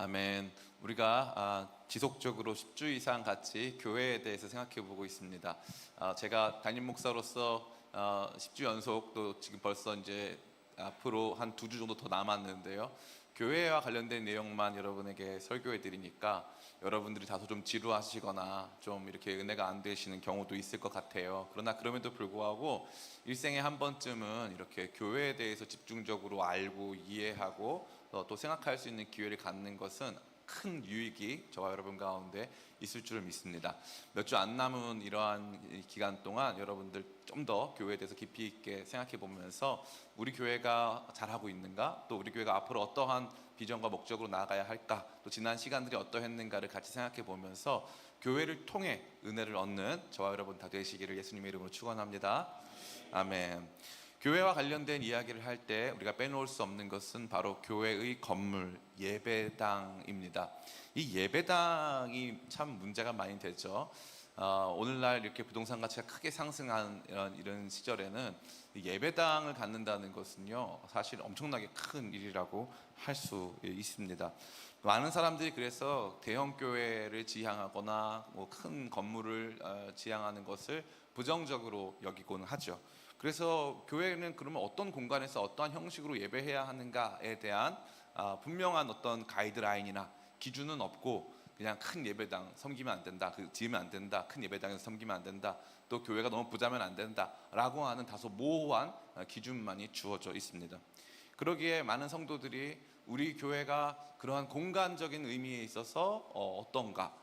아멘. 우리가 지속적으로 10주 이상 같이 교회에 대해서 생각해 보고 있습니다. 제가 담임 목사로서 10주 연속, 또 지금 벌써 이제 앞으로 한 2주 정도 더 남았는데요. 교회와 관련된 내용만 여러분에게 설교해 드리니까 여러분들이 다소 좀 지루하시거나 좀 이렇게 은혜가 안 되시는 경우도 있을 것 같아요. 그러나 그럼에도 불구하고 일생에 한 번쯤은 이렇게 교회에 대해서 집중적으로 알고 이해하고 또 생각할 수 있는 기회를 갖는 것은 큰 유익이 저와 여러분 가운데 있을 줄 믿습니다. 몇 주 안 남은 이러한 기간 동안 여러분들 좀 더 교회에 대해서 깊이 있게 생각해 보면서 우리 교회가 잘하고 있는가, 또 우리 교회가 앞으로 어떠한 비전과 목적으로 나아가야 할까, 또 지난 시간들이 어떠했는가를 같이 생각해 보면서 교회를 통해 은혜를 얻는 저와 여러분 다 되시기를 예수님의 이름으로 축원합니다. 아멘. 교회와 관련된 이야기를 할 때 우리가 빼놓을 수 없는 것은 바로 교회의 건물, 예배당입니다. 이 예배당이 참 문제가 많이 되죠. 오늘날 이렇게 부동산 가치가 크게 상승한 이런 시절에는 예배당을 갖는다는 것은요, 사실 엄청나게 큰 일이라고 할 수 있습니다. 많은 사람들이 그래서 대형 교회를 지향하거나 큰 건물을 지향하는 것을 부정적으로 여기곤 하죠. 그래서 교회는 그러면 어떤 공간에서 어떠한 형식으로 예배해야 하는가에 대한 분명한 어떤 가이드라인이나 기준은 없고, 그냥 큰 예배당 섬기면 안 된다, 지으면 안 된다, 큰 예배당에서 섬기면 안 된다, 또 교회가 너무 부자면 안 된다 라고 하는 다소 모호한 기준만이 주어져 있습니다. 그러기에 많은 성도들이 우리 교회가 그러한 공간적인 의미에 있어서 어떤가,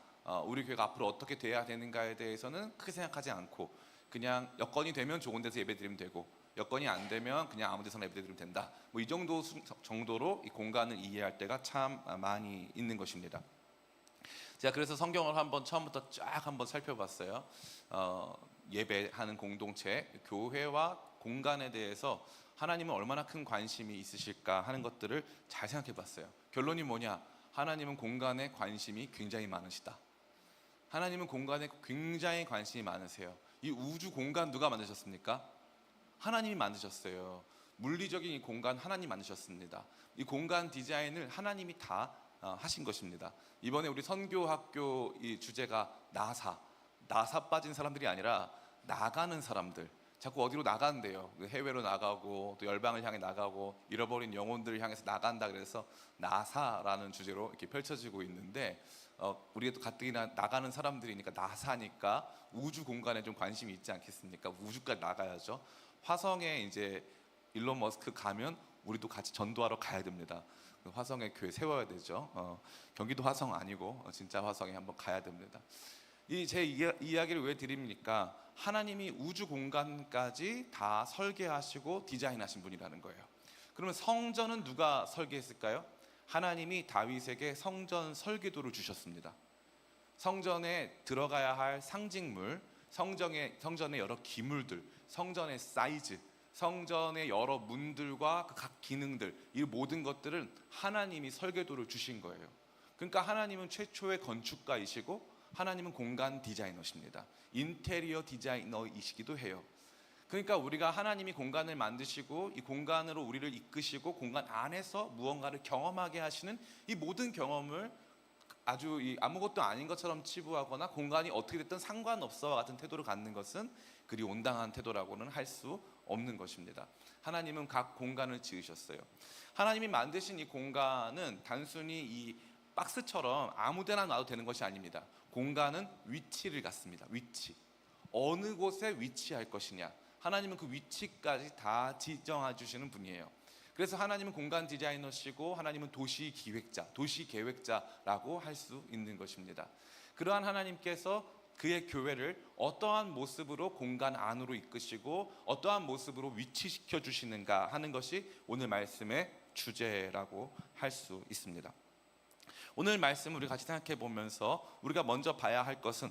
우리 교회가 앞으로 어떻게 돼야 되는가에 대해서는 크게 생각하지 않고, 그냥 여건이 되면 좋은 데서 예배드리면 되고, 여건이 안 되면 그냥 아무 데서나 예배드리면 된다, 이 정도로 이 공간을 이해할 때가 참 많이 있는 것입니다. 제가 그래서 성경을 한번 처음부터 쫙 한번 살펴봤어요. 예배하는 공동체, 교회와 공간에 대해서 하나님은 얼마나 큰 관심이 있으실까 하는 것들을 잘 생각해 봤어요. 결론이 뭐냐? 하나님은 공간에 관심이 굉장히 많으시다. 하나님은 공간에 굉장히 관심이 많으세요. 이 우주 공간 누가 만드셨습니까? 하나님이 만드셨어요. 물리적인 이 공간 하나님이 만드셨습니다. 이 공간 디자인을 하나님이 다 하신 것입니다. 이번에 우리 선교학교 이 주제가 나사 빠진 사람들이 아니라 나가는 사람들, 자꾸 어디로 나간대요. 해외로 나가고 또 열방을 향해 나가고 잃어버린 영혼들을 향해서 나간다, 그래서 나사라는 주제로 이렇게 펼쳐지고 있는데, 우리가 또 가뜩이나 나가는 사람들이니까 나사니까 우주 공간에 좀 관심이 있지 않겠습니까? 우주까지 나가야죠. 화성에 이제 일론 머스크 가면 우리도 같이 전도하러 가야 됩니다. 화성에 교회 세워야 되죠. 경기도 화성 아니고 진짜 화성에 한번 가야 됩니다. 제 이야기를 왜 드립니까? 하나님이 우주 공간까지 다 설계하시고 디자인하신 분이라는 거예요. 그러면 성전은 누가 설계했을까요? 하나님이 다윗에게 성전 설계도를 주셨습니다. 성전에 들어가야 할 상징물, 성전의 여러 기물들, 성전의 사이즈, 성전의 여러 문들과 각 기능들, 이 모든 것들은 하나님이 설계도를 주신 거예요. 그러니까 하나님은 최초의 건축가이시고 하나님은 공간 디자이너십니다. 인테리어 디자이너이시기도 해요. 그러니까 우리가 하나님이 공간을 만드시고 이 공간으로 우리를 이끄시고 공간 안에서 무언가를 경험하게 하시는 이 모든 경험을 아주 아무것도 아닌 것처럼 치부하거나 공간이 어떻게 됐든 상관없어와 같은 태도를 갖는 것은 그리 온당한 태도라고는 할 수 없는 것입니다. 하나님은 각 공간을 지으셨어요. 하나님이 만드신 이 공간은 단순히 이 박스처럼 아무데나 놔도 되는 것이 아닙니다. 공간은 위치를 갖습니다. 위치, 어느 곳에 위치할 것이냐, 하나님은 그 위치까지 다 지정해 주시는 분이에요. 그래서 하나님은 공간 디자이너시고 하나님은 도시 기획자, 도시 계획자라고 할 수 있는 것입니다. 그러한 하나님께서 그의 교회를 어떠한 모습으로 공간 안으로 이끄시고 어떠한 모습으로 위치시켜 주시는가 하는 것이 오늘 말씀의 주제라고 할 수 있습니다. 오늘 말씀을 우리 같이 생각해 보면서 우리가 먼저 봐야 할 것은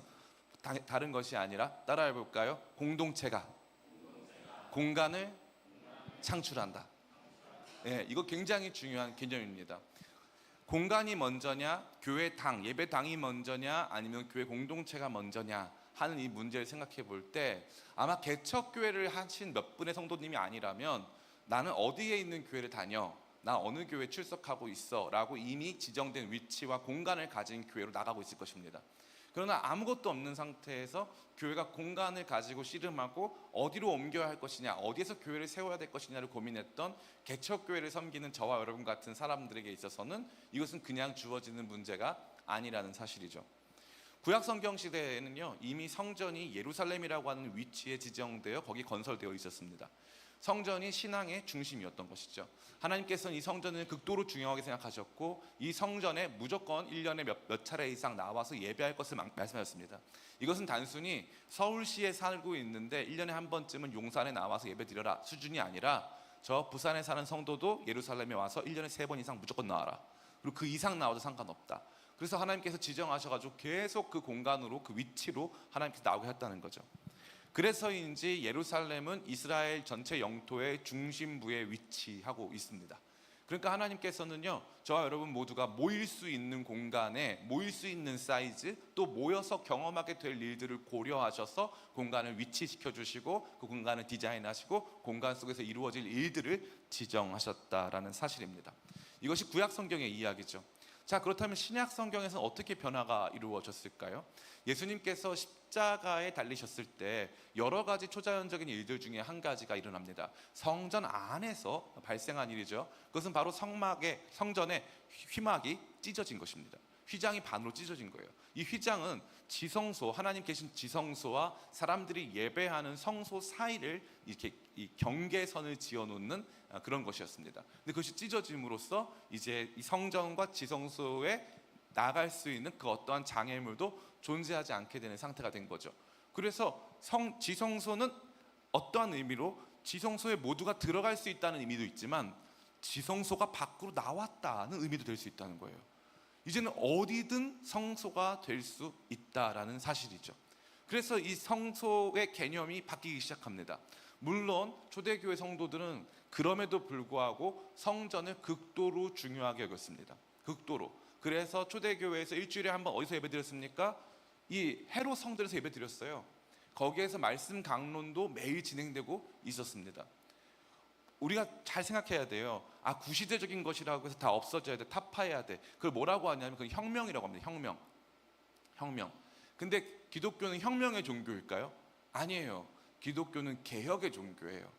다른 것이 아니라, 따라해 볼까요? 공동체가 공간을 창출한다. 이거 굉장히 중요한 개념입니다. 공간이 먼저냐, 교회당, 예배당이 먼저냐, 아니면 교회 공동체가 먼저냐 하는 이 문제를 생각해 볼 때, 아마 개척교회를 하신 몇 분의 성도님이 아니라면 나는 어디에 있는 교회를 다녀, 나 어느 교회 출석하고 있어 라고 이미 지정된 위치와 공간을 가진 교회로 나가고 있을 것입니다. 그러나 아무것도 없는 상태에서 교회가 공간을 가지고 씨름하고 어디로 옮겨야 할 것이냐, 어디에서 교회를 세워야 될 것이냐를 고민했던 개척교회를 섬기는 저와 여러분 같은 사람들에게 있어서는 이것은 그냥 주어지는 문제가 아니라는 사실이죠. 구약 성경 시대에는요, 이미 성전이 예루살렘이라고 하는 위치에 지정되어 거기 건설되어 있었습니다. 성전이 신앙의 중심이었던 것이죠. 하나님께서는 이 성전을 극도로 중요하게 생각하셨고 이 성전에 무조건 1년에 몇 차례 이상 나와서 예배할 것을 말씀하셨습니다. 이것은 단순히 서울시에 살고 있는데 1년에 한 번쯤은 용산에 나와서 예배 드려라 수준이 아니라 저 부산에 사는 성도도 예루살렘에 와서 1년에 3번 이상 무조건 나와라. 그리고 그 이상 나와도 상관없다. 그래서 하나님께서 지정하셔가지고 계속 그 공간으로, 그 위치로 하나님께서 나오게 했다는 거죠. 그래서인지 예루살렘은 이스라엘 전체 영토의 중심부에 위치하고 있습니다. 그러니까 하나님께서는요, 저와 여러분 모두가 모일 수 있는 공간에 모일 수 있는 사이즈, 또 모여서 경험하게 될 일들을 고려하셔서 공간을 위치시켜 주시고 그 공간을 디자인하시고 공간 속에서 이루어질 일들을 지정하셨다라는 사실입니다. 이것이 구약 성경의 이야기죠. 자, 그렇다면 신약 성경에서는 어떻게 변화가 이루어졌을까요? 예수님께서 십자가에 달리셨을 때 여러 가지 초자연적인 일들 중에 한 가지가 일어납니다. 성전 안에서 발생한 일이죠. 그것은 바로 성전의 휘막이 찢어진 것입니다. 휘장이 반으로 찢어진 거예요. 이 휘장은 지성소, 하나님 계신 지성소와 사람들이 예배하는 성소 사이를 이렇게 이 경계선을 지어놓는 그런 것이었습니다. 근데 그것이 찢어짐으로써 이제 이 성전과 지성소에 나갈 수 있는 그 어떠한 장애물도 존재하지 않게 되는 상태가 된 거죠. 그래서 지성소는 어떠한 의미로 지성소에 모두가 들어갈 수 있다는 의미도 있지만 지성소가 밖으로 나왔다는 의미도 될 수 있다는 거예요. 이제는 어디든 성소가 될 수 있다라는 사실이죠. 그래서 이 성소의 개념이 바뀌기 시작합니다. 물론 초대교회 성도들은 그럼에도 불구하고 성전을 극도로 중요하게 여겼습니다. 극도로. 그래서 초대교회에서 일주일에 한 번 어디서 예배드렸습니까? 이 헤롯 성전에서 예배드렸어요. 거기에서 말씀 강론도 매일 진행되고 있었습니다. 우리가 잘 생각해야 돼요. 구시대적인 것이라고 해서 다 없어져야 돼, 타파해야 돼. 그걸 뭐라고 하냐면 그건 혁명이라고 합니다. 혁명. 근데 기독교는 혁명의 종교일까요? 아니에요. 기독교는 개혁의 종교예요.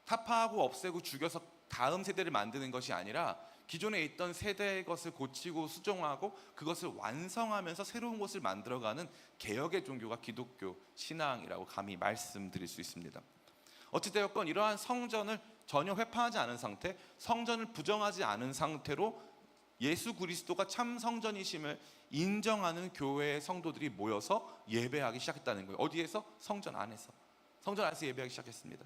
타파하고 없애고 죽여서 다음 세대를 만드는 것이 아니라 기존에 있던 세대의 것을 고치고 수정하고 그것을 완성하면서 새로운 것을 만들어가는 개혁의 종교가 기독교 신앙이라고 감히 말씀드릴 수 있습니다. 어찌되었건 이러한 성전을 전혀 회파하지 않은 상태, 성전을 부정하지 않은 상태로 예수 그리스도가 참 성전이심을 인정하는 교회의 성도들이 모여서 예배하기 시작했다는 거예요. 어디에서? 성전 안에서 예배하기 시작했습니다.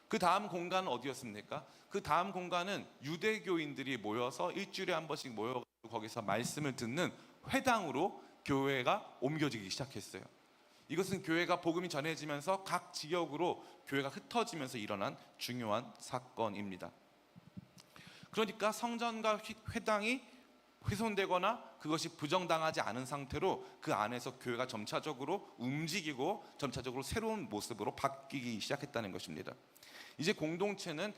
그 다음 공간은 어디였습니까? 그 다음 공간은 유대교인들이 모여서 일주일에 한 번씩 모여서 거기서 말씀을 듣는 회당으로 교회가 옮겨지기 시작했어요. 이것은 교회가 복음이 전해지면서 각 지역으로 교회가 흩어지면서 일어난 중요한 사건입니다. 그러니까 성전과 회당이 훼손되거나 그것이 부정당하지 않은 상태로 그 안에서 교회가 점차적으로 움직이고 점차적으로 새로운 모습으로 바뀌기 시작했다는 것입니다. 이제 공동체는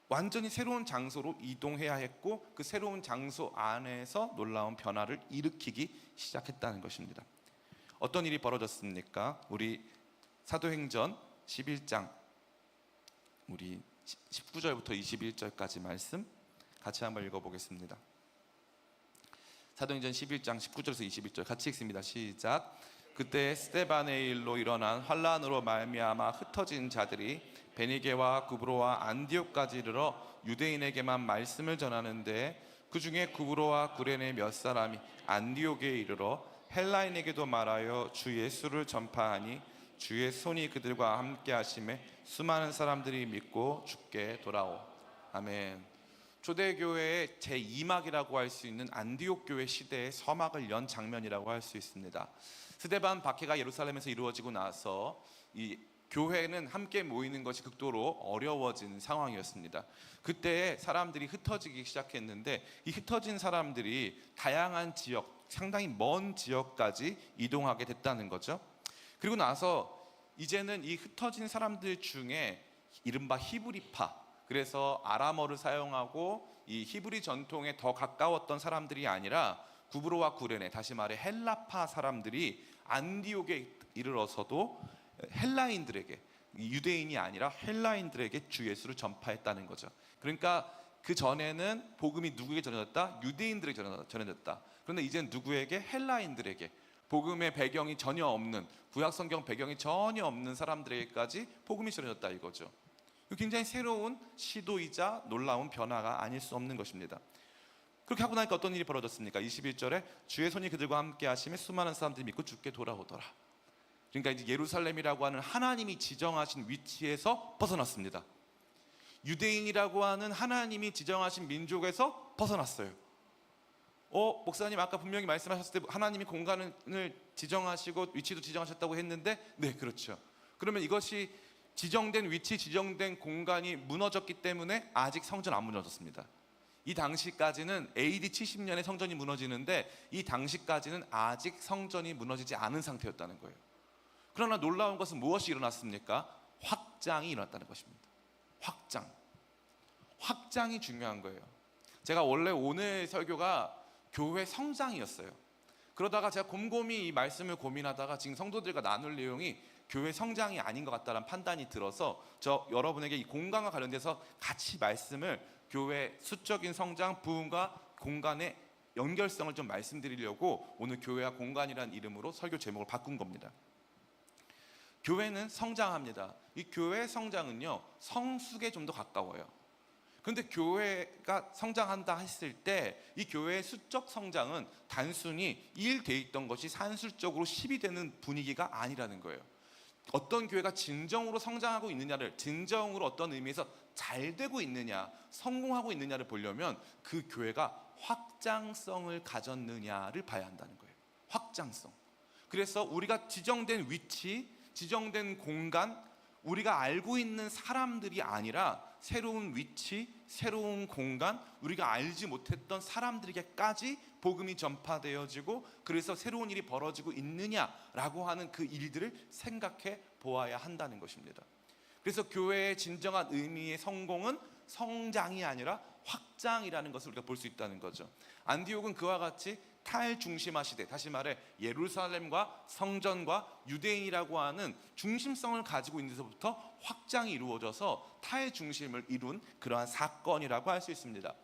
완전히 새로운 장소로 이동해야 했고 그 새로운 장소 안에서 놀라운 변화를 일으키기 시작했다는 것입니다. 어떤 일이 벌어졌습니까? 우리 사도행전 11장 우리 19절부터 21절까지 말씀 같이 한번 읽어보겠습니다. 사도행전 11장 19절에서 21절 같이 읽습니다. 시작. 그때 스데반의 일로 일어난 환란으로 말미암아 흩어진 자들이 베니게와 구브로와 안디옥까지 이르러 유대인에게만 말씀을 전하는데 그 중에 구브로와 구레네 몇 사람이 안디옥에 이르러 헬라인에게도 말하여 주 예수를 전파하니 주의 손이 그들과 함께 하심에 수많은 사람들이 믿고 주께 돌아오. 아멘. 초대교회의 제2막이라고 할 수 있는 안디옥 교회 시대의 서막을 연 장면이라고 할 수 있습니다. 스데반 박해가 예루살렘에서 이루어지고 나서 이 교회는 함께 모이는 것이 극도로 어려워진 상황이었습니다. 그때 사람들이 흩어지기 시작했는데 이 흩어진 사람들이 다양한 지역, 상당히 먼 지역까지 이동하게 됐다는 거죠. 그리고 나서 이제는 이 흩어진 사람들 중에 이른바 히브리파, 그래서 아람어를 사용하고 이 히브리 전통에 더 가까웠던 사람들이 아니라 구브로와 구레네, 다시 말해 헬라파 사람들이 안디옥에 이르러서도 헬라인들에게, 유대인이 아니라 헬라인들에게 주 예수를 전파했다는 거죠. 그러니까 그 전에는 복음이 누구에게 전해졌다? 유대인들에게 전해졌다. 그런데 이제는 누구에게? 헬라인들에게, 복음의 배경이 전혀 없는, 구약 성경 배경이 전혀 없는 사람들에게까지 복음이 전해졌다 이거죠. 굉장히 새로운 시도이자 놀라운 변화가 아닐 수 없는 것입니다. 그렇게 하고 나니까 어떤 일이 벌어졌습니까? 21절에 주의 손이 그들과 함께 하심에 수많은 사람들이 믿고 주께 돌아오더라. 그러니까 이제 예루살렘이라고 하는 하나님이 지정하신 위치에서 벗어났습니다. 유대인이라고 하는 하나님이 지정하신 민족에서 벗어났어요. 목사님 아까 분명히 말씀하셨을 때 하나님이 공간을 지정하시고 위치도 지정하셨다고 했는데, 네, 그렇죠. 그러면 이것이 지정된 위치, 지정된 공간이 무너졌기 때문에 아직 성전 안 무너졌습니다. 이 당시까지는 AD 70년에 성전이 무너지는데 이 당시까지는 아직 성전이 무너지지 않은 상태였다는 거예요. 그러나 놀라운 것은 무엇이 일어났습니까? 확장이 일어났다는 것입니다. 확장이 중요한 거예요. 제가 원래 오늘 설교가 교회 성장이었어요. 그러다가 제가 곰곰이 이 말씀을 고민하다가 지금 성도들과 나눌 내용이 교회 성장이 아닌 것 같다는 판단이 들어서 여러분에게 이 공간과 관련돼서 같이 말씀을, 교회 수적인 성장, 부흥과 공간의 연결성을 좀 말씀드리려고 오늘 교회와 공간이라는 이름으로 설교 제목을 바꾼 겁니다. 교회는 성장합니다. 이 교회 성장은요, 성숙에 좀 더 가까워요. 그런데 교회가 성장한다 했을 때 이 교회의 수적 성장은 단순히 1돼 있던 것이 산술적으로 10이 되는 분위기가 아니라는 거예요. 어떤 교회가 진정으로 성장하고 있느냐를, 진정으로 어떤 의미에서 잘 되고 있느냐, 성공하고 있느냐를 보려면 그 교회가 확장성을 가졌느냐를 봐야 한다는 거예요. 확장성. 그래서 우리가 지정된 위치, 지정된 공간, 우리가 알고 있는 사람들이 아니라 새로운 위치, 새로운 공간, 우리가 알지 못했던 사람들에게까지 복음이 전파되어지고 그래서 새로운 일이 벌어지고 있느냐라고 하는 그 일들을 생각해 보아야 한다는 것입니다. 그래서 교회의 진정한 의미의 성공은 성장이 아니라 확장이라는 것을 우리가 볼 수 있다는 거죠. 안디옥은 그와 같이 탈중심화 시대, 다시 말해 예루살렘과 성전과 유대인이라고 하는 중심성을 가지고 있는 데서부터 확장이 이루어져서 탈중심을 이룬 그러한 사건이라고 할 수 있습니다.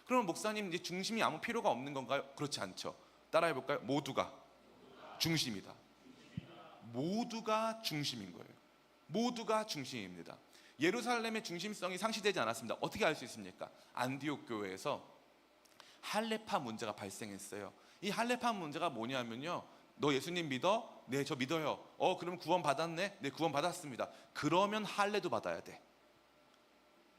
그러면 목사님, 이제 중심이 아무 필요가 없는 건가요? 그렇지 않죠. 따라해 볼까요? 모두가 중심이다. 모두가 중심인 거예요. 모두가 중심입니다. 예루살렘의 중심성이 상실되지 않았습니다. 어떻게 알 수 있습니까? 안디옥 교회에서 할례파 문제가 발생했어요. 이 할례파 문제가 뭐냐면요, 너 예수님 믿어? 네, 저 믿어요. 그럼 구원 받았네? 네, 구원 받았습니다. 그러면 할례도 받아야 돼.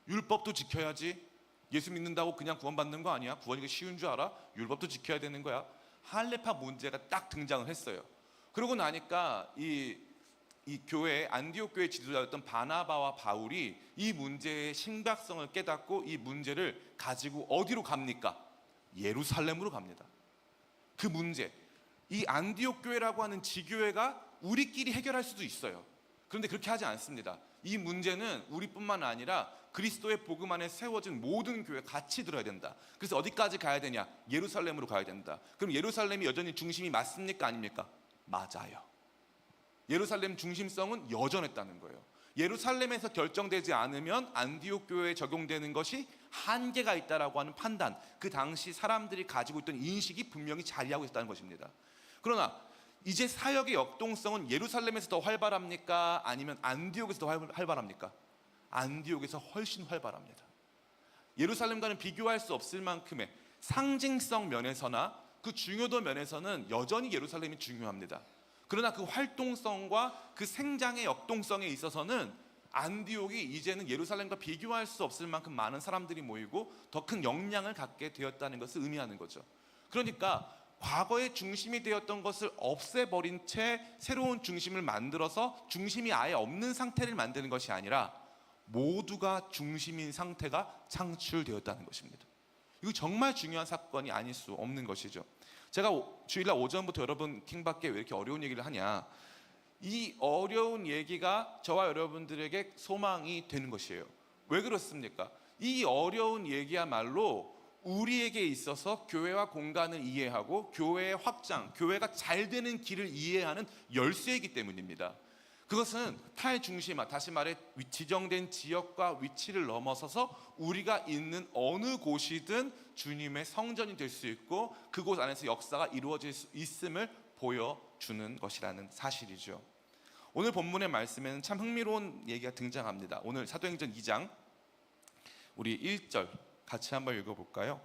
율법도 지켜야지. 예수 믿는다고 그냥 구원 받는 거 아니야. 구원이 쉬운 줄 알아? 율법도 지켜야 되는 거야. 할례파 문제가 딱 등장을 했어요. 그러고 나니까 이 교회, 안디옥 교회 지도자였던 바나바와 바울이 이 문제의 심각성을 깨닫고 이 문제를 가지고 어디로 갑니까? 예루살렘으로 갑니다. 그 문제, 이 안디옥 교회라고 하는 지교회가 우리끼리 해결할 수도 있어요. 그런데 그렇게 하지 않습니다. 이 문제는 우리뿐만 아니라 그리스도의 복음 안에 세워진 모든 교회 같이 들어야 된다. 그래서 어디까지 가야 되냐? 예루살렘으로 가야 된다. 그럼 예루살렘이 여전히 중심이 맞습니까? 아닙니까? 맞아요. 예루살렘 중심성은 여전했다는 거예요. 예루살렘에서 결정되지 않으면 안디옥 교회에 적용되는 것이 한계가 있다라고 하는 판단, 그 당시 사람들이 가지고 있던 인식이 분명히 자리하고 있다는 것입니다. 그러나 이제 사역의 역동성은 예루살렘에서 더 활발합니까? 아니면 안디옥에서 더 활발합니까? 안디옥에서 훨씬 활발합니다. 예루살렘과는 비교할 수 없을 만큼의 상징성 면에서나 그 중요도 면에서는 여전히 예루살렘이 중요합니다. 그러나 그 활동성과 그 생장의 역동성에 있어서는 안디옥이 이제는 예루살렘과 비교할 수 없을 만큼 많은 사람들이 모이고 더 큰 역량을 갖게 되었다는 것을 의미하는 거죠. 그러니까 과거의 중심이 되었던 것을 없애버린 채 새로운 중심을 만들어서 중심이 아예 없는 상태를 만드는 것이 아니라 모두가 중심인 상태가 창출되었다는 것입니다. 이거 정말 중요한 사건이 아닐 수 없는 것이죠. 제가 주일날 오전부터 여러분 킹밖에 왜 이렇게 어려운 얘기를 하냐, 이 어려운 얘기가 저와 여러분들에게 소망이 되는 것이에요. 왜 그렇습니까? 이 어려운 얘기야말로 우리에게 있어서 교회와 공간을 이해하고 교회의 확장, 교회가 잘 되는 길을 이해하는 열쇠이기 때문입니다. 그것은 탈중심화, 다시 말해 지정된 지역과 위치를 넘어서서 우리가 있는 어느 곳이든 주님의 성전이 될 수 있고 그곳 안에서 역사가 이루어질 수 있음을 보여주는 것이라는 사실이죠. 오늘 본문의 말씀에는 참 흥미로운 얘기가 등장합니다. 오늘 사도행전 2장 우리 1절 같이 한번 읽어볼까요?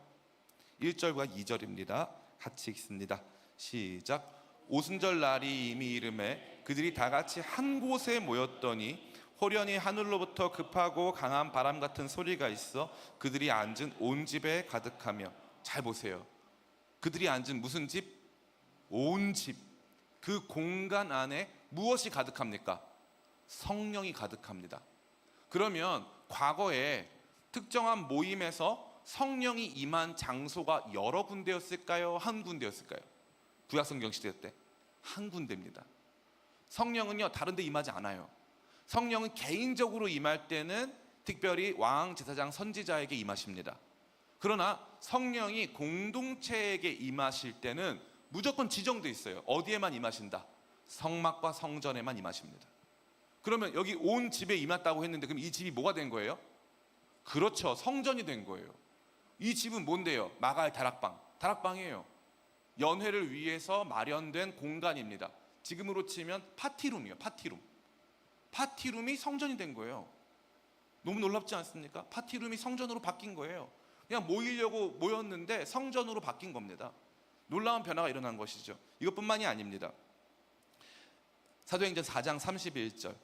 1절과 2절입니다. 같이 읽습니다. 시작. 오순절 날이 이미 이름에 그들이 다 같이 한 곳에 모였더니 호련히 하늘로부터 급하고 강한 바람 같은 소리가 있어 그들이 앉은 온 집에 가득하며, 잘 보세요. 그들이 앉은 무슨 집? 온 집. 그 공간 안에 무엇이 가득합니까? 성령이 가득합니다. 그러면 과거에 특정한 모임에서 성령이 임한 장소가 여러 군데였을까요? 한 군데였을까요? 구약성경 시대 때 한 군데입니다. 성령은요 다른 데 임하지 않아요. 성령은 개인적으로 임할 때는 특별히 왕, 제사장, 선지자에게 임하십니다. 그러나 성령이 공동체에게 임하실 때는 무조건 지정돼 있어요. 어디에만 임하신다? 성막과 성전에만 임하십니다. 그러면 여기 온 집에 임했다고 했는데 그럼 이 집이 뭐가 된 거예요? 그렇죠, 성전이 된 거예요. 이 집은 뭔데요? 마가의 다락방이에요. 연회를 위해서 마련된 공간입니다. 지금으로 치면 파티룸이에요. 파티룸이 성전이 된 거예요. 너무 놀랍지 않습니까? 파티룸이 성전으로 바뀐 거예요. 그냥 모이려고 모였는데 성전으로 바뀐 겁니다. 놀라운 변화가 일어난 것이죠. 이것뿐만이 아닙니다. 사도행전 4장 31절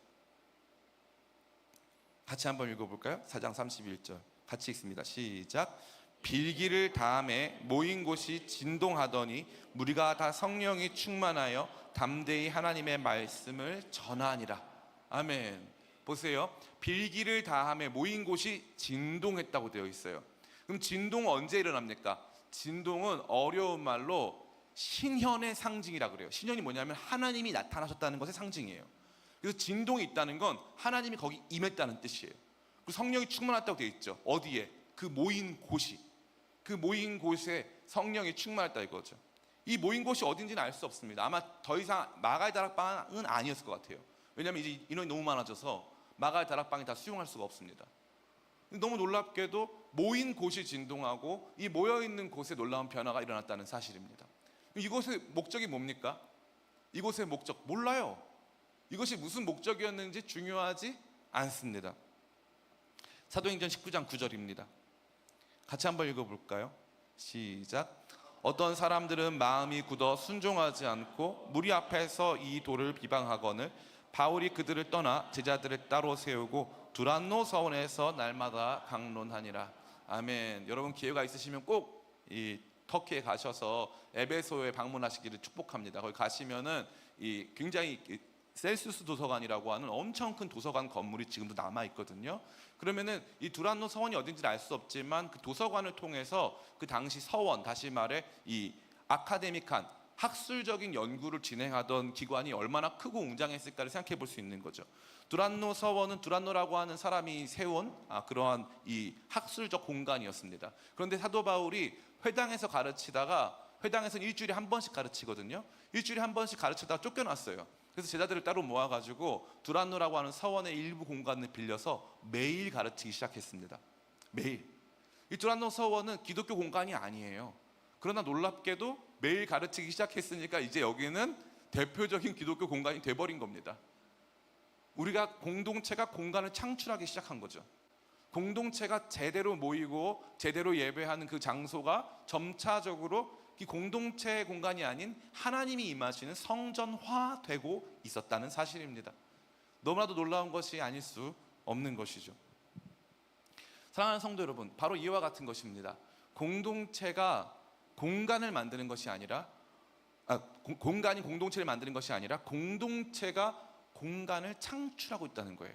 같이 한번 읽어볼까요? 4장 31절 같이 읽습니다. 시작. 빌기를 다함에 모인 곳이 진동하더니 무리가 다 성령이 충만하여 담대히 하나님의 말씀을 전하니라. 아멘. 보세요. 빌기를 다함에 모인 곳이 진동했다고 되어 있어요. 그럼 진동은 언제 일어납니까? 진동은 어려운 말로 신현의 상징이라 그래요. 신현이 뭐냐면 하나님이 나타나셨다는 것의 상징이에요. 그래서 진동이 있다는 건 하나님이 거기 임했다는 뜻이에요. 그리고 성령이 충만했다고 되어 있죠. 어디에? 그 모인 곳이. 그 모인 곳에 성령이 충만했다 이거죠. 이 모인 곳이 어딘지는 알 수 없습니다. 아마 더 이상 마가의 다락방은 아니었을 것 같아요. 왜냐하면 이제 인원이 너무 많아져서 마가의 다락방이 다 수용할 수가 없습니다. 너무 놀랍게도 모인 곳이 진동하고 이 모여있는 곳에 놀라운 변화가 일어났다는 사실입니다. 이곳의 목적이 뭡니까? 이곳의 목적 몰라요. 이것이 무슨 목적이었는지 중요하지 않습니다. 사도행전 19장 9절입니다. 같이 한번 읽어볼까요? 시작. 어떤 사람들은 마음이 굳어 순종하지 않고 무리 앞에서 이 도를 비방하거늘 바울이 그들을 떠나 제자들을 따로 세우고 두란노 서원에서 날마다 강론하니라. 아멘. 여러분 기회가 있으시면 꼭 이 터키에 가셔서 에베소에 방문하시기를 축복합니다. 거기 가시면은 이 굉장히 셀수스 도서관이라고 하는 엄청 큰 도서관 건물이 지금도 남아 있거든요. 그러면은 이 두란노 서원이 어딘지는 알 수 없지만 그 도서관을 통해서 그 당시 서원, 다시 말해 이 아카데믹한 학술적인 연구를 진행하던 기관이 얼마나 크고 웅장했을까를 생각해 볼 수 있는 거죠. 두란노 서원은 두란노라고 하는 사람이 세운 그러한 이 학술적 공간이었습니다. 그런데 사도 바울이 회당에서 가르치다가, 회당에서는 일주일에 한 번씩 가르치거든요. 일주일에 한 번씩 가르치다가 쫓겨났어요. 그래서 제자들을 따로 모아가지고 두란노라고 하는 서원의 일부 공간을 빌려서 매일 가르치기 시작했습니다. 매일. 이 두란노 서원은 기독교 공간이 아니에요. 그러나 놀랍게도 매일 가르치기 시작했으니까 이제 여기는 대표적인 기독교 공간이 돼버린 겁니다. 우리가 공동체가 공간을 창출하기 시작한 거죠. 공동체가 제대로 모이고 제대로 예배하는 그 장소가 점차적으로 이 공동체의 공간이 아닌 하나님이 임하시는 성전화되고 있었다는 사실입니다. 너무나도 놀라운 것이 아닐 수 없는 것이죠. 사랑하는 성도 여러분, 바로 이와 같은 것입니다. 공동체가 공간을 만드는 것이 아니라 공간이 공동체를 만드는 것이 아니라 공동체가 공간을 창출하고 있다는 거예요.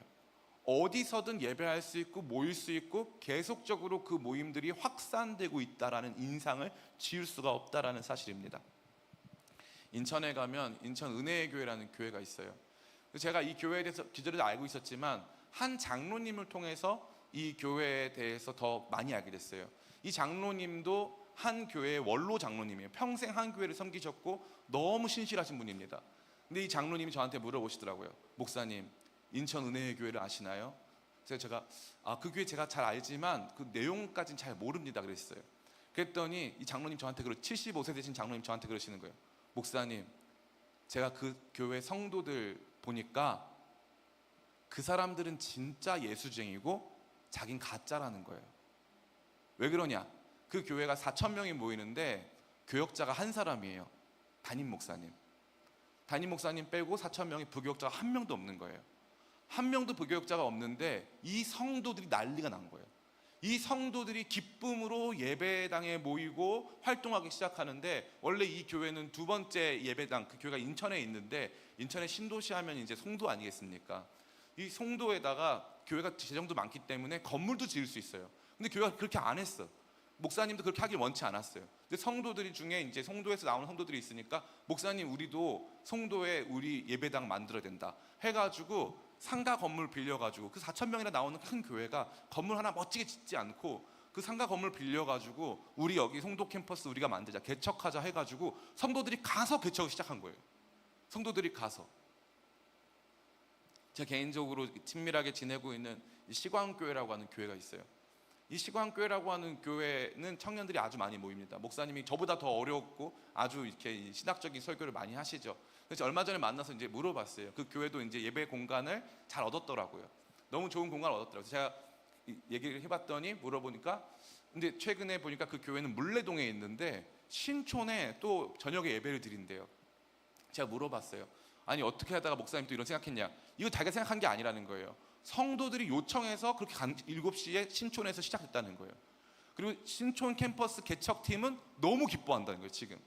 어디서든 예배할 수 있고 모일 수 있고 계속적으로 그 모임들이 확산되고 있다라는 인상을 지울 수가 없다라는 사실입니다. 인천에 가면 인천 은혜의 교회라는 교회가 있어요. 제가 이 교회에 대해서 기존에도 알고 있었지만 한 장로님을 통해서 이 교회에 대해서 더 많이 알게 됐어요. 이 장로님도 한 교회의 원로 장로님이에요. 평생 한 교회를 섬기셨고 너무 신실하신 분입니다. 근데 이 장로님이 저한테 물어보시더라고요. 목사님, 인천 은혜의 교회를 아시나요? 그래서 제가 그 교회 제가 잘 알지만 그 내용까지는 잘 모릅니다 그랬어요. 그랬더니 이 장로님 저한테 75세 되신 장로님 저한테 그러시는 거예요. 목사님, 제가 그 교회 성도들 보니까 그 사람들은 진짜 예수쟁이고 자긴 가짜라는 거예요. 왜 그러냐? 그 교회가 4,000명이 모이는데 교역자가 한 사람이에요. 담임 목사님. 담임 목사님 빼고 4,000명이 부교역자가 한 명도 없는 거예요. 한 명도 부교역자가 없는데 이 성도들이 난리가 난 거예요. 이 성도들이 기쁨으로 예배당에 모이고 활동하기 시작하는데, 원래 이 교회는 두 번째 예배당, 그 교회가 인천에 있는데, 인천에 신도시 하면 이제 송도 아니겠습니까? 이 송도에다가 교회가 재정도 많기 때문에 건물도 지을 수 있어요. 근데 교회가 그렇게 안 했어. 목사님도 그렇게 하길 원치 않았어요. 근데 성도들이 중에 이제 송도에서 나오는 성도들이 있으니까, 목사님 우리도 송도에 우리 예배당 만들어야 된다 해가지고 상가 건물 빌려가지고, 그 4,000명이나 나오는 큰 교회가 건물 하나 멋지게 짓지 않고 그 상가 건물 빌려가지고 우리 여기 송도 캠퍼스 우리가 만들자, 개척하자 해가지고 성도들이 가서 개척을 시작한 거예요. 성도들이 가서. 제가 개인적으로 친밀하게 지내고 있는 시광교회라고 하는 교회가 있어요. 이 시광교회라고 하는 교회는 청년들이 아주 많이 모입니다. 목사님이 저보다 더 어렵고 아주 이렇게 신학적인 설교를 많이 하시죠. 그래서 얼마 전에 만나서 이제 물어봤어요. 그 교회도 이제 예배 공간을 잘 얻었더라고요. 너무 좋은 공간을 얻었더라고요. 제가 얘기를 해봤더니, 물어보니까, 근데 최근에 보니까 그 교회는 물레동에 있는데 신촌에 또 저녁에 예배를 드린대요. 제가 물어봤어요. 아니 어떻게 하다가 목사님 또 이런 생각했냐? 이거 자기가 생각한 게 아니라는 거예요. 성도들이 요청해서 그렇게 7시에 신촌에서 시작했다는 거예요. 그리고 신촌 캠퍼스 개척팀은 너무 기뻐한다는 거예요. 지금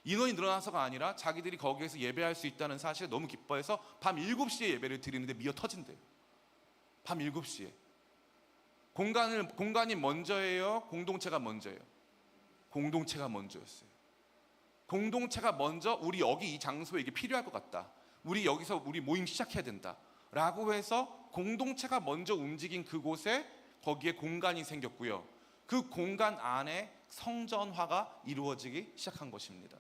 인원이 늘어나서가 아니라 자기들이 거기에서 예배할 수 있다는 사실에 너무 기뻐해서 밤 7시에 예배를 드리는데 미어 터진대요. 밤 7시에. 공간이 먼저예요? 공동체가 먼저예요? 공동체가 먼저였어요. 공동체가 먼저, 우리 여기 이 장소에 이게 필요할 것 같다, 우리 여기서 우리 모임 시작해야 된다 라고 해서 공동체가 먼저 움직인 그곳에, 거기에 공간이 생겼고요. 그 공간 안에 성전화가 이루어지기 시작한 것입니다.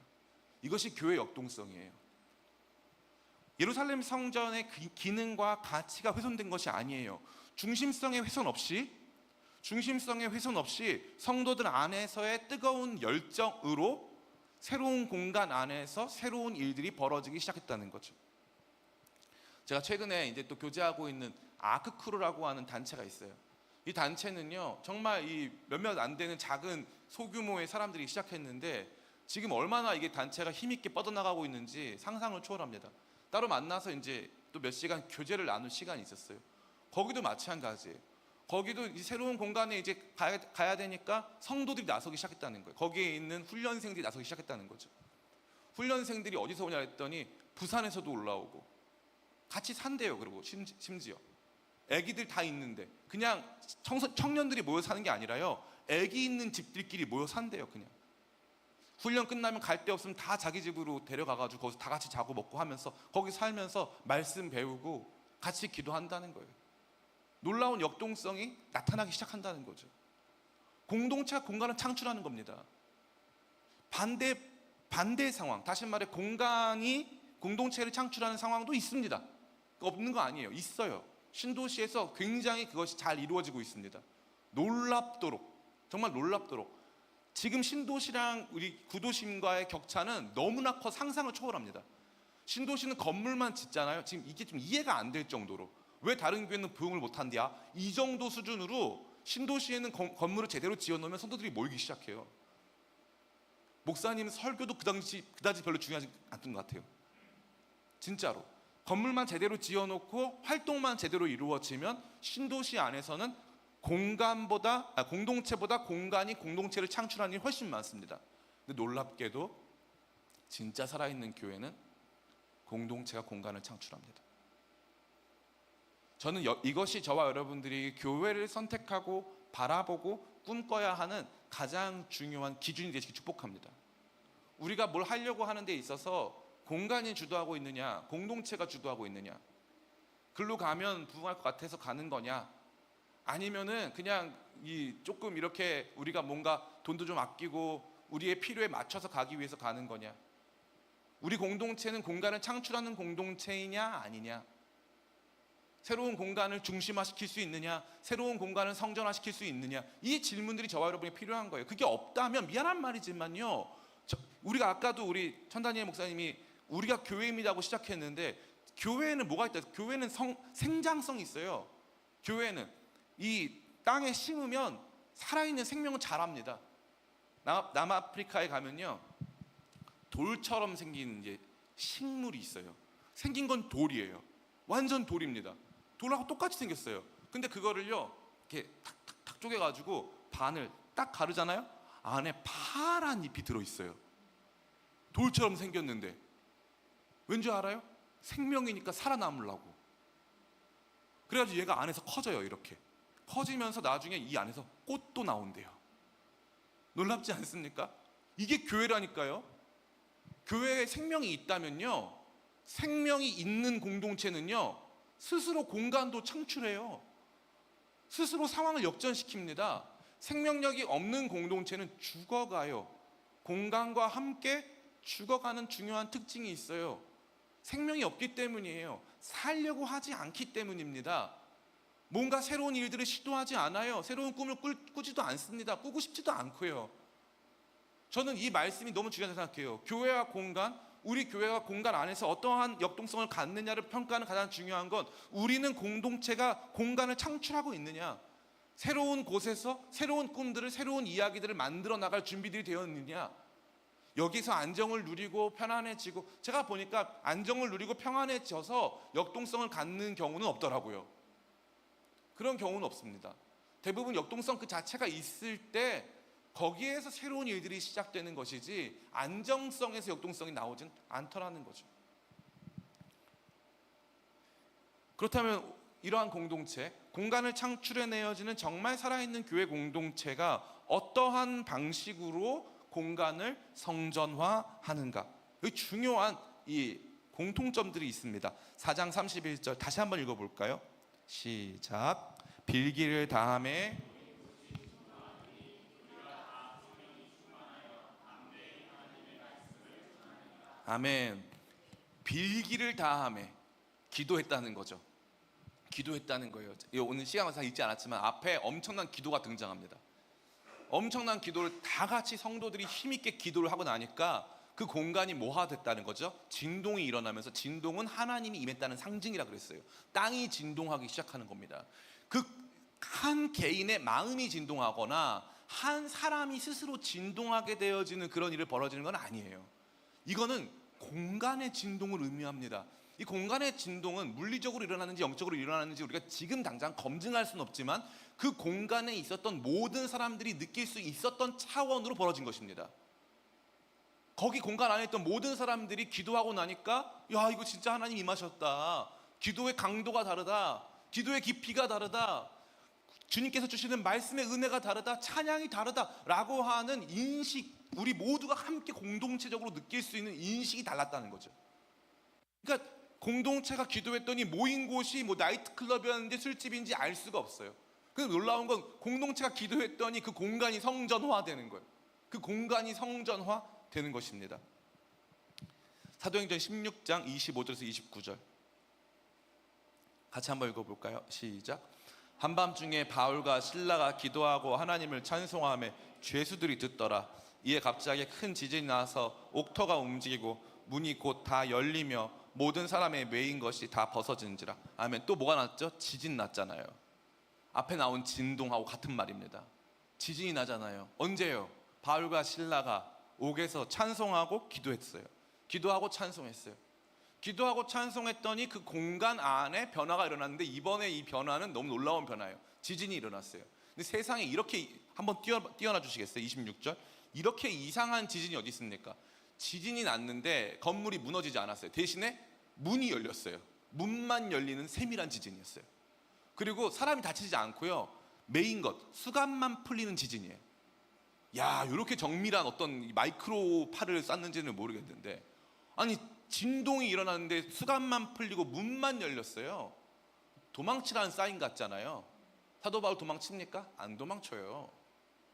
이것이 교회 역동성이에요. 예루살렘 성전의 기능과 가치가 훼손된 것이 아니에요. 중심성의 훼손 없이 성도들 안에서의 뜨거운 열정으로 새로운 공간 안에서 새로운 일들이 벌어지기 시작했다는 거죠. 제가 최근에 이제 또 교제하고 있는 아크크루라고 하는 단체가 있어요. 이 단체는요, 정말 이 몇몇 안 되는 작은 소규모의 사람들이 시작했는데 지금 얼마나 이게 단체가 힘있게 뻗어나가고 있는지 상상을 초월합니다. 따로 만나서 이제 또 몇 시간 교제를 나눌 시간이 있었어요. 거기도 마찬가지예요. 거기도 이 새로운 공간에 이제 가야 되니까 성도들이 나서기 시작했다는 거예요. 거기에 있는 훈련생들이 나서기 시작했다는 거죠. 훈련생들이 어디서 오냐 했더니 부산에서도 올라오고 같이 산대요. 그리고 심지어 애기들 다 있는데, 그냥 청년들이 모여 사는 게 아니라요, 애기 있는 집들끼리 모여 산대요. 그냥 훈련 끝나면 갈 데 없으면 다 자기 집으로 데려가가지고 거기서 다 같이 자고 먹고 하면서 거기 살면서 말씀 배우고 같이 기도한다는 거예요. 놀라운 역동성이 나타나기 시작한다는 거죠. 공동체가 공간을 창출하는 겁니다. 반대 상황, 다시 말해 공간이 공동체를 창출하는 상황도 있습니다. 없는 거 아니에요. 있어요. 신도시에서 굉장히 그것이 잘 이루어지고 있습니다. 놀랍도록, 정말 놀랍도록. 지금 신도시랑 우리 구도심과의 격차는 너무나 커 상상을 초월합니다. 신도시는 건물만 짓잖아요. 지금 이게 좀 이해가 안 될 정도로, 왜 다른 교회는 부흥을 못한대야? 이 정도 수준으로 신도시에는 건물을 제대로 지어놓으면 성도들이 모이기 시작해요. 목사님 설교도 그다지 별로 중요하지 않던 것 같아요. 진짜로 건물만 제대로 지어놓고 활동만 제대로 이루어지면 신도시 안에서는 공동체보다 공간이 공동체를 창출하는 일이 훨씬 많습니다. 근데 놀랍게도 진짜 살아있는 교회는 공동체가 공간을 창출합니다. 저는 이것이 저와 여러분들이 교회를 선택하고 바라보고 꿈꿔야 하는 가장 중요한 기준이 되시길 축복합니다. 우리가 뭘 하려고 하는 데 있어서 공간이 주도하고 있느냐, 공동체가 주도하고 있느냐, 글로 가면 부흥할 것 같아서 가는 거냐, 아니면은 그냥 이 조금 이렇게 우리가 뭔가 돈도 좀 아끼고 우리의 필요에 맞춰서 가기 위해서 가는 거냐? 우리 공동체는 공간을 창출하는 공동체이냐 아니냐? 새로운 공간을 중심화시킬 수 있느냐? 새로운 공간을 성전화시킬 수 있느냐? 이 질문들이 저와 여러분이 필요한 거예요. 그게 없다면 미안한 말이지만요, 우리가 아까도 우리 천다니엘 목사님이 우리가 교회입니다고 시작했는데, 교회에는 뭐가 있다? 교회는 생장성이 있어요. 교회는 이 땅에 심으면 살아있는 생명은 자랍니다. 남아프리카에 가면요, 돌처럼 생긴 이제 식물이 있어요. 생긴 건 돌이에요. 완전 돌입니다. 돌하고 똑같이 생겼어요. 근데 그거를요, 이렇게 탁탁탁 쪼개가지고 반을 딱 가르잖아요. 안에 파란 잎이 들어있어요. 돌처럼 생겼는데 왠지 알아요? 생명이니까 살아남으려고. 그래가지고 얘가 안에서 커져요. 이렇게 커지면서 나중에 이 안에서 꽃도 나온대요. 놀랍지 않습니까? 이게 교회라니까요. 교회에 생명이 있다면요, 생명이 있는 공동체는요, 스스로 공간도 창출해요. 스스로 상황을 역전시킵니다. 생명력이 없는 공동체는 죽어가요. 공간과 함께 죽어가는 중요한 특징이 있어요. 생명이 없기 때문이에요. 살려고 하지 않기 때문입니다. 뭔가 새로운 일들을 시도하지 않아요. 새로운 꿈을 꾸지도 않습니다. 꾸고 싶지도 않고요. 저는 이 말씀이 너무 중요하다고 생각해요. 교회와 공간, 우리 교회가 공간 안에서 어떠한 역동성을 갖느냐를 평가하는 가장 중요한 건, 우리는 공동체가 공간을 창출하고 있느냐, 새로운 곳에서 새로운 꿈들을, 새로운 이야기들을 만들어 나갈 준비들이 되어 있느냐, 여기서 안정을 누리고 편안해지고, 제가 보니까 안정을 누리고 평안해져서 역동성을 갖는 경우는 없더라고요. 그런 경우는 없습니다. 대부분 역동성 그 자체가 있을 때 거기에서 새로운 일들이 시작되는 것이지, 안정성에서 역동성이 나오진 않더라는 거죠. 그렇다면 이러한 공동체, 공간을 창출해내어지는 정말 살아있는 교회 공동체가 어떠한 방식으로 공간을 성전화하는가, 여기 중요한 이 공통점들이 있습니다. 4장 31절 다시 한번 읽어볼까요? 시작. 빌기를 다하매 아멘. 빌기를 다하매, 기도했다는 거죠. 기도했다는 거예요. 오늘 시간은 다 읽지 않았지만 앞에 엄청난 기도가 등장합니다. 엄청난 기도를 다 같이 성도들이 힘있게 기도를 하고 나니까 그 공간이 뭐화됐다는 거죠? 진동이 일어나면서, 진동은 하나님이 임했다는 상징이라 그랬어요. 땅이 진동하기 시작하는 겁니다. 그 한 개인의 마음이 진동하거나 한 사람이 스스로 진동하게 되어지는 그런 일을 벌어지는 건 아니에요. 이거는 공간의 진동을 의미합니다. 이 공간의 진동은 물리적으로 일어나는지 영적으로 일어나는지 우리가 지금 당장 검증할 수는 없지만, 그 공간에 있었던 모든 사람들이 느낄 수 있었던 차원으로 벌어진 것입니다. 거기 공간 안에 있던 모든 사람들이 기도하고 나니까, 야, 이거 진짜 하나님 임하셨다, 기도의 강도가 다르다, 기도의 깊이가 다르다, 주님께서 주시는 말씀의 은혜가 다르다, 찬양이 다르다라고 하는 인식, 우리 모두가 함께 공동체적으로 느낄 수 있는 인식이 달랐다는 거죠. 그러니까 공동체가 기도했더니 모인 곳이 뭐 나이트클럽이었는지 술집인지 알 수가 없어요. 근데 놀라운 건 공동체가 기도했더니 그 공간이 성전화되는 거예요. 그 공간이 성전화되는 것입니다. 사도행전 16장 25절에서 29절 같이 한번 읽어볼까요? 시작. 한밤중에 바울과 실라가 기도하고 하나님을 찬송하며 죄수들이 듣더라. 이에 갑자기 큰 지진이 나서 옥터가 움직이고 문이 곧 다 열리며 모든 사람의 매인 것이 다 벗어진지라. 아멘. 또 뭐가 났죠? 지진 났잖아요. 앞에 나온 진동하고 같은 말입니다. 지진이 나잖아요. 언제요? 바울과 실라가 옥에서 찬송하고 기도했어요. 기도하고 찬송했어요. 기도하고 찬송했더니 그 공간 안에 변화가 일어났는데, 이번에 이 변화는 너무 놀라운 변화예요. 지진이 일어났어요. 근데 세상에 이렇게 한번 띄워놔 주시겠어요? 26절. 이렇게 이상한 지진이 어디 있습니까? 지진이 났는데 건물이 무너지지 않았어요. 대신에 문이 열렸어요. 문만 열리는 세밀한 지진이었어요. 그리고 사람이 다치지 않고요, 메인 것, 수갑만 풀리는 지진이에요. 야, 이렇게 정밀한 어떤 마이크로 팔을 쐈는지는 모르겠는데, 아니 진동이 일어났는데 수갑만 풀리고 문만 열렸어요. 도망치라는 사인 같잖아요. 사도 바울 도망칩니까? 안 도망쳐요.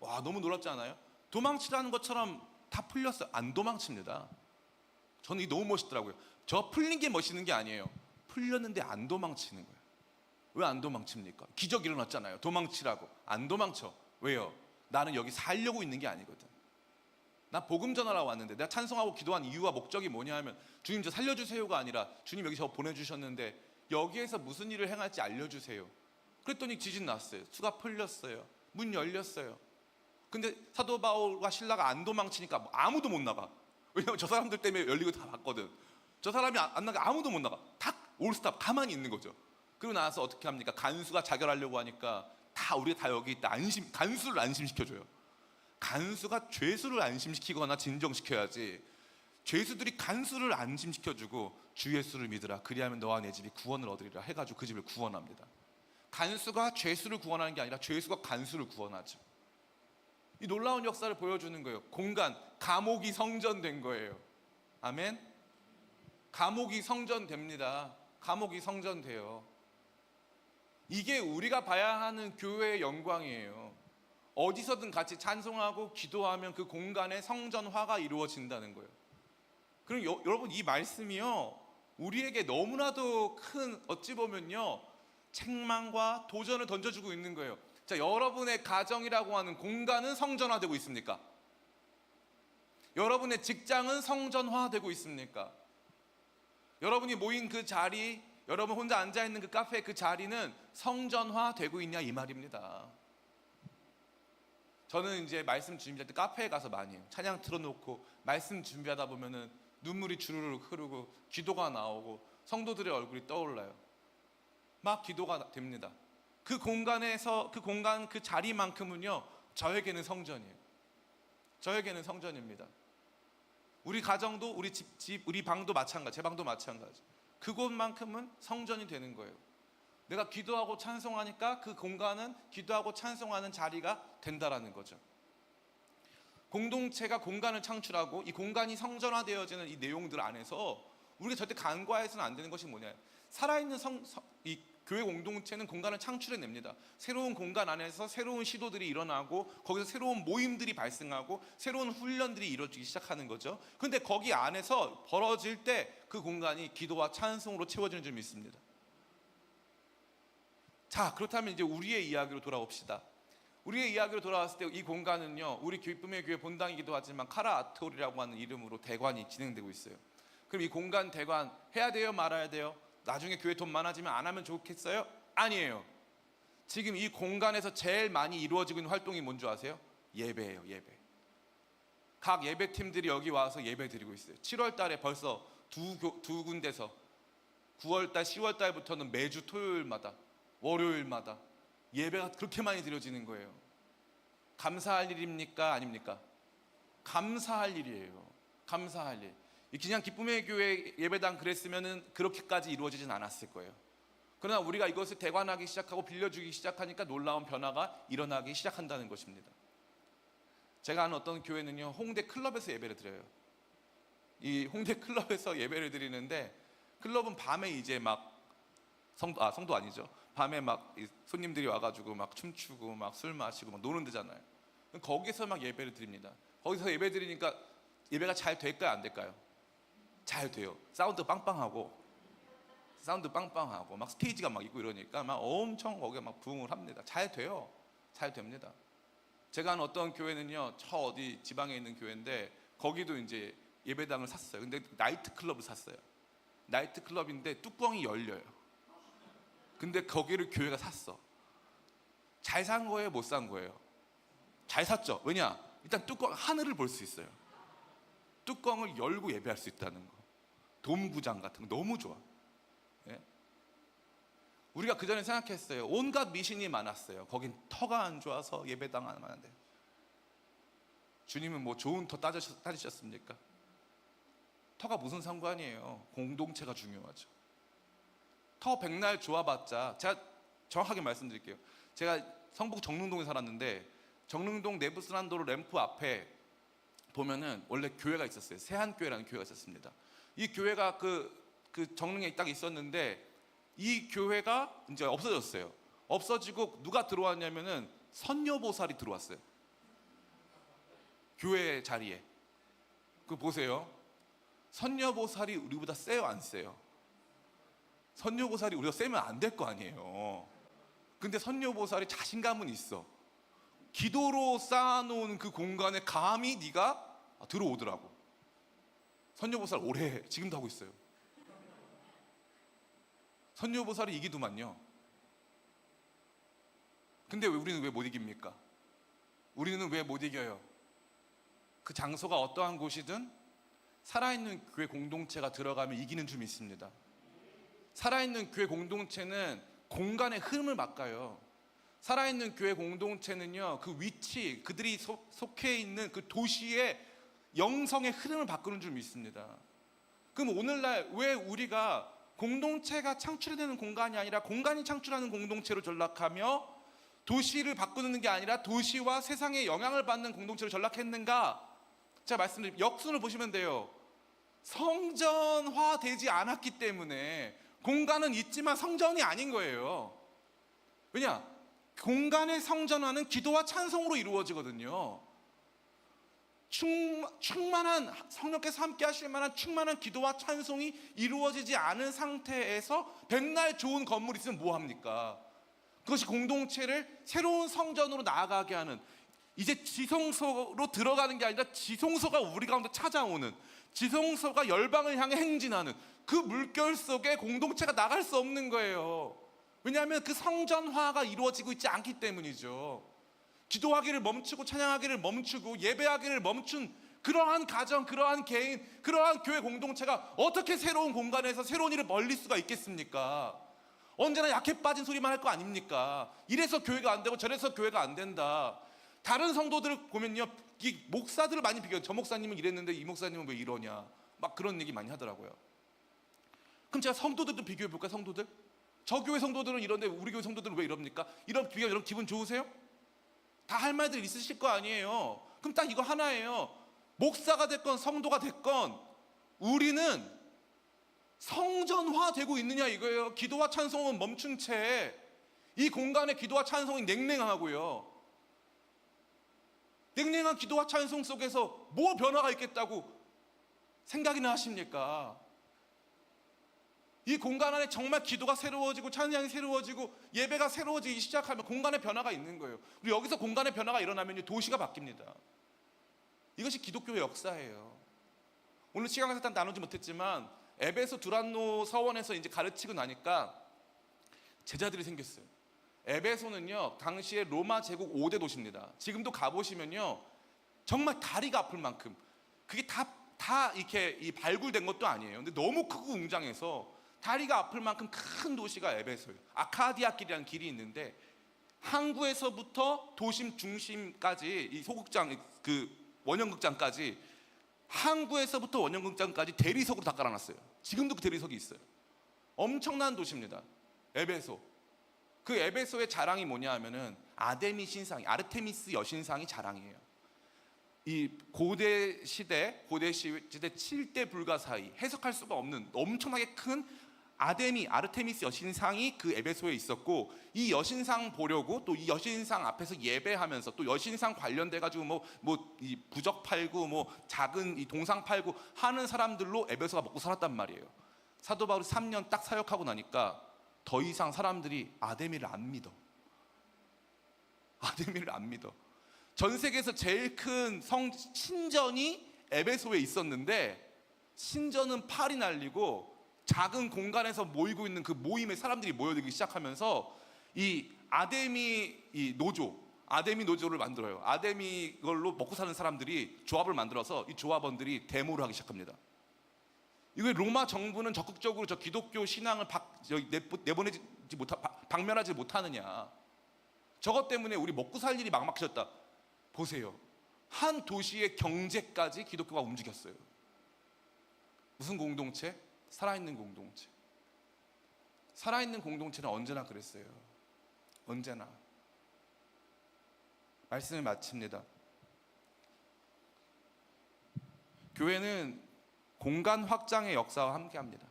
와, 너무 놀랍지 않아요? 도망치라는 것처럼 다 풀렸어요. 안 도망칩니다. 저는 이게 너무 멋있더라고요. 저 풀린 게 멋있는 게 아니에요. 풀렸는데 안 도망치는 거예요. 왜 안 도망칩니까? 기적 일어났잖아요. 도망치라고. 안 도망쳐. 왜요? 나는 여기 살려고 있는 게 아니거든. 나 복음 전하러 왔는데, 내가 찬송하고 기도한 이유와 목적이 뭐냐 하면 주님 저 살려주세요가 아니라 주님 여기 저 보내주셨는데 여기에서 무슨 일을 행할지 알려주세요. 그랬더니 지진 났어요. 수가 풀렸어요. 문 열렸어요. 근데 사도 바울과 실라가 안 도망치니까 아무도 못 나가. 왜냐면 저 사람들 때문에 열리고 다 봤거든. 저 사람이 안 나가 아무도 못 나가. 다 올스탑 가만히 있는 거죠. 그리고 나서 어떻게 합니까? 간수가 자결하려고 하니까 다 우리가 다 여기 있다. 간수를 안심시켜줘요. 간수가 죄수를 안심시키거나 진정시켜야지. 죄수들이 간수를 안심시켜주고 주 예수를 믿으라. 그리하면 너와 내 집이 구원을 얻으리라 해가지고 그 집을 구원합니다. 간수가 죄수를 구원하는 게 아니라 죄수가 간수를 구원하죠. 이 놀라운 역사를 보여주는 거예요. 공간, 감옥이 성전된 거예요. 아멘. 감옥이 성전됩니다. 감옥이 성전돼요. 이게 우리가 봐야 하는 교회의 영광이에요. 어디서든 같이 찬송하고 기도하면 그 공간에 성전화가 이루어진다는 거예요. 그럼 여러분 이 말씀이요 우리에게 너무나도 큰 어찌 보면요 책망과 도전을 던져주고 있는 거예요. 자, 여러분의 가정이라고 하는 공간은 성전화되고 있습니까? 여러분의 직장은 성전화되고 있습니까? 여러분이 모인 그 자리, 여러분 혼자 앉아있는 그 카페 그 자리는 성전화되고 있냐 이 말입니다. 저는 이제 말씀 준비할 때 카페에 가서 많이 해요. 찬양 틀어놓고 말씀 준비하다 보면은 눈물이 주르륵 흐르고 기도가 나오고 성도들의 얼굴이 떠올라요. 막 기도가 됩니다. 그 공간에서 그 공간 그 자리만큼은요 저에게는 성전이에요. 저에게는 성전입니다. 우리 가정도 우리 집 우리 방도 마찬가지, 제 방도 마찬가지. 그곳만큼은 성전이 되는 거예요. 내가 기도하고 찬송하니까 그 공간은 기도하고 찬송하는 자리가 된다라는 거죠. 공동체가 공간을 창출하고 이 공간이 성전화되어지는 이 내용들 안에서 우리가 절대 간과해서는 안 되는 것이 뭐냐? 살아있는 이 교회 공동체는 공간을 창출해냅니다. 새로운 공간 안에서 새로운 시도들이 일어나고 거기서 새로운 모임들이 발생하고 새로운 훈련들이 이루어지기 시작하는 거죠. 그런데 거기 안에서 벌어질 때 그 공간이 기도와 찬송으로 채워지는 줄 믿습니다. 자, 그렇다면 이제 우리의 이야기로 돌아옵시다. 우리의 이야기로 돌아왔을 때 이 공간은요 우리 기쁨의 교회 본당이기도 하지만 카라 아트홀이라고 하는 이름으로 대관이 진행되고 있어요. 그럼 이 공간 대관 해야 돼요 말아야 돼요? 나중에 교회 돈 많아지면 안 하면 좋겠어요? 아니에요. 지금 이 공간에서 제일 많이 이루어지고 있는 활동이 뭔지 아세요? 예배예요. 예배. 각 예배팀들이 여기 와서 예배 드리고 있어요. 7월 달에 벌써 두 군데서 9월 달 10월 달부터는 매주 토요일마다 월요일마다 예배가 그렇게 많이 드려지는 거예요. 감사할 일입니까? 아닙니까? 감사할 일이에요. 감사할 일. 그냥 기쁨의 교회 예배당 그랬으면 그렇게까지 이루어지진 않았을 거예요. 그러나 우리가 이것을 대관하기 시작하고 빌려주기 시작하니까 놀라운 변화가 일어나기 시작한다는 것입니다. 제가 아는 어떤 교회는요 홍대 클럽에서 예배를 드려요. 이 홍대 클럽에서 예배를 드리는데 클럽은 밤에 이제 막 성도 아니죠. 밤에 막 손님들이 와가지고 막 춤추고 막 술 마시고 막 노는 데잖아요. 거기서 막 예배를 드립니다. 거기서 예배 드리니까 예배가 잘 될까요 안 될까요? 잘 돼요. 사운드 빵빵하고 막 스테이지가 막 있고 이러니까 막 엄청 거기가 막 부흥을 합니다. 잘 돼요. 잘 됩니다. 제가 아는 어떤 교회는요 저 어디 지방에 있는 교회인데 거기도 이제 예배당을 샀어요. 근데 나이트 클럽을 샀어요. 나이트 클럽인데 뚜껑이 열려요. 근데 거기를 교회가 샀어. 잘 산 거예요? 못 산 거예요? 잘 샀죠. 왜냐? 일단 뚜껑 하늘을 볼 수 있어요. 뚜껑을 열고 예배할 수 있다는 거. 돔구장 같은 거 너무 좋아. 예? 우리가 그 전에 생각했어요. 온갖 미신이 많았어요. 거긴 터가 안 좋아서 예배당 안 하는데. 주님은 뭐 좋은 터 따지셨습니까? 터가 무슨 상관이에요? 공동체가 중요하죠. 터 백날 좋아봤자, 제가 정확하게 말씀드릴게요. 제가 성북 정릉동에 살았는데 정릉동 내부스란도로 램프 앞에 보면은 원래 교회가 있었어요. 세한교회라는 교회가 있었습니다. 이 교회가 그 정릉에 딱 있었는데 이 교회가 이제 없어졌어요. 없어지고 누가 들어왔냐면은 선녀보살이 들어왔어요. 교회 자리에. 그 보세요. 선녀보살이 우리보다 세요, 안 세요? 선녀보살이 우리가 세면 안 될 거 아니에요. 근데 선녀보살이 자신감은 있어. 기도로 쌓아놓은 그 공간에 감히 네가 들어오더라고. 선녀보살 오래 지금도 하고 있어요. 선녀보살이 이기더만요. 근데 우리는 왜 못 이깁니까? 우리는 왜 못 이겨요? 그 장소가 어떠한 곳이든 살아있는 교회 공동체가 들어가면 이기는 줄 믿습니다. 살아있는 교회 공동체는 공간의 흐름을 바꿔요. 살아있는 교회 공동체는요, 그 위치, 그들이 속해 있는 그 도시의 영성의 흐름을 바꾸는 줄 믿습니다. 그럼 오늘날 왜 우리가 공동체가 창출되는 공간이 아니라 공간이 창출하는 공동체로 전락하며 도시를 바꾸는 게 아니라 도시와 세상에 영향을 받는 공동체로 전락했는가? 제가 말씀드린 역순을 보시면 돼요. 성전화되지 않았기 때문에 공간은 있지만 성전이 아닌 거예요. 왜냐? 공간의 성전화는 기도와 찬송으로 이루어지거든요. 충만한 성령께서 함께 하실 만한 충만한 기도와 찬송이 이루어지지 않은 상태에서 백날 좋은 건물이 있으면 뭐합니까? 그것이 공동체를 새로운 성전으로 나아가게 하는, 이제 지성소로 들어가는 게 아니라 지성소가 우리 가운데 찾아오는, 지성소가 열방을 향해 행진하는 그 물결 속에 공동체가 나갈 수 없는 거예요. 왜냐하면 그 성전화가 이루어지고 있지 않기 때문이죠. 기도하기를 멈추고 찬양하기를 멈추고 예배하기를 멈춘 그러한 가정, 그러한 개인, 그러한 교회 공동체가 어떻게 새로운 공간에서 새로운 일을 벌릴 수가 있겠습니까? 언제나 약해 빠진 소리만 할 거 아닙니까? 이래서 교회가 안 되고 저래서 교회가 안 된다. 다른 성도들을 보면요, 이 목사들을 많이 비교해요. 저 목사님은 이랬는데 이 목사님은 왜 이러냐, 막 그런 얘기 많이 하더라고요. 그럼 제가 성도들도 비교해 볼까요? 성도들? 저 교회 성도들은 이런데 우리 교회 성도들은 왜 이럽니까? 이런 비교, 여러분 기분 좋으세요? 다 할 말들 있으실 거 아니에요. 그럼 딱 이거 하나예요. 목사가 됐건 성도가 됐건 우리는 성전화되고 있느냐 이거예요. 기도와 찬송은 멈춘 채 이 공간의 기도와 찬송이 냉랭하고요. 냉랭한 기도와 찬송 속에서 뭐 변화가 있겠다고 생각이나 하십니까? 이 공간 안에 정말 기도가 새로워지고 찬양이 새로워지고 예배가 새로워지기 시작하면 공간의 변화가 있는 거예요. 그리고 여기서 공간의 변화가 일어나면 도시가 바뀝니다. 이것이 기독교의 역사예요. 오늘 시간에서 다 나누지 못했지만 에베소 두란노 서원에서 이제 가르치고 나니까 제자들이 생겼어요. 에베소는요, 당시에 로마 제국 5대 도시입니다. 지금도 가보시면요, 정말 다리가 아플 만큼, 그게 다 이렇게 발굴된 것도 아니에요. 근데 너무 크고 웅장해서 다리가 아플 만큼 큰 도시가 에베소예요. 아카디아 길이라는 길이 있는데 항구에서부터 도심 중심까지, 이 소극장, 그 원형극장까지, 항구에서부터 원형극장까지 대리석으로 다 깔아놨어요. 지금도 그 대리석이 있어요. 엄청난 도시입니다, 에베소. 그 에베소의 자랑이 뭐냐 하면은 아데미 신상이, 아르테미스 여신상이 자랑이에요. 이 고대 시대 7대 불가 사이, 해석할 수가 없는 엄청나게 큰 아르테미스 여신상이 그 에베소에 있었고, 이 여신상 보려고 또 이 여신상 앞에서 예배하면서 또 여신상 관련돼 가지고 이 부적 팔고 작은 이 동상 팔고 하는 사람들로 에베소가 먹고 살았단 말이에요. 사도 바울이 3년 딱 사역하고 나니까 더 이상 사람들이 아데미를 안 믿어. 아데미를 안 믿어. 전 세계에서 제일 큰 신전이 에베소에 있었는데 신전은 팔이 날리고 작은 공간에서 모이고 있는 그 모임에 사람들이 모여들기 시작하면서 이 아데미 노조를 만들어요. 아데미 걸로 먹고 사는 사람들이 조합을 만들어서 이 조합원들이 데모를 하기 시작합니다. 이거 로마 정부는 적극적으로 저 기독교 신앙을 박멸하지 못하느냐, 저것 때문에 우리 먹고 살 일이 막막해졌다. 보세요, 한 도시의 경제까지 기독교가 움직였어요. 무슨 공동체? 살아있는 공동체. 살아있는 공동체는 언제나 그랬어요. 언제나. 말씀을 마칩니다. 교회는 공간 확장의 역사와 함께합니다.